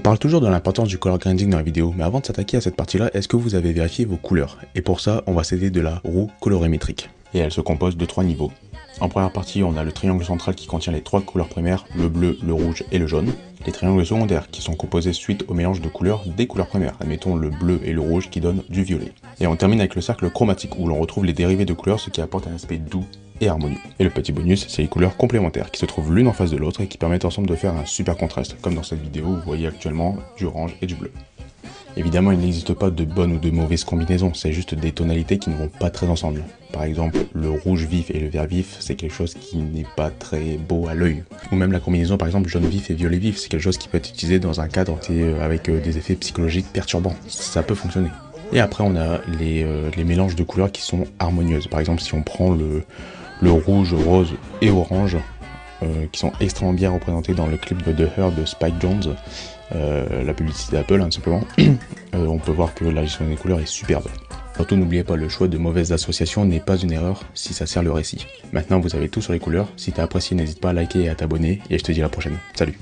On parle toujours de l'importance du color grading dans la vidéo, mais avant de s'attaquer à cette partie-là, est-ce que vous avez vérifié vos couleurs? Et pour ça, on va s'aider de la roue colorimétrique. Et elle se compose de 3 niveaux. En première partie, on a le triangle central qui contient les 3 couleurs primaires, le bleu, le rouge et le jaune. Les triangles secondaires qui sont composés suite au mélange de couleurs des couleurs primaires, admettons le bleu et le rouge qui donnent du violet. Et on termine avec le cercle chromatique où l'on retrouve les dérivés de couleurs, ce qui apporte un aspect doux et harmonieux. Et le petit bonus, c'est les couleurs complémentaires qui se trouvent l'une en face de l'autre et qui permettent ensemble de faire un super contraste, comme dans cette vidéo où vous voyez actuellement du orange et du bleu. Évidemment, il n'existe pas de bonnes ou de mauvaises combinaisons, c'est juste des tonalités qui ne vont pas très ensemble. Par exemple, le rouge vif et le vert vif, c'est quelque chose qui n'est pas très beau à l'œil. Ou même la combinaison, par exemple, jaune vif et violet vif, c'est quelque chose qui peut être utilisé dans un cadre avec des effets psychologiques perturbants. Ça peut fonctionner. Et après, on a les mélanges de couleurs qui sont harmonieuses. Par exemple, si on prend le rouge, rose et orange, qui sont extrêmement bien représentés dans le clip de The Her de Spike Jonze, la publicité d'Apple, tout simplement, on peut voir que la gestion des couleurs est superbe. Surtout n'oubliez pas, le choix de mauvaises associations n'est pas une erreur si ça sert le récit. Maintenant vous avez tout sur les couleurs, si t'as apprécié n'hésite pas à liker et à t'abonner, et je te dis à la prochaine. Salut!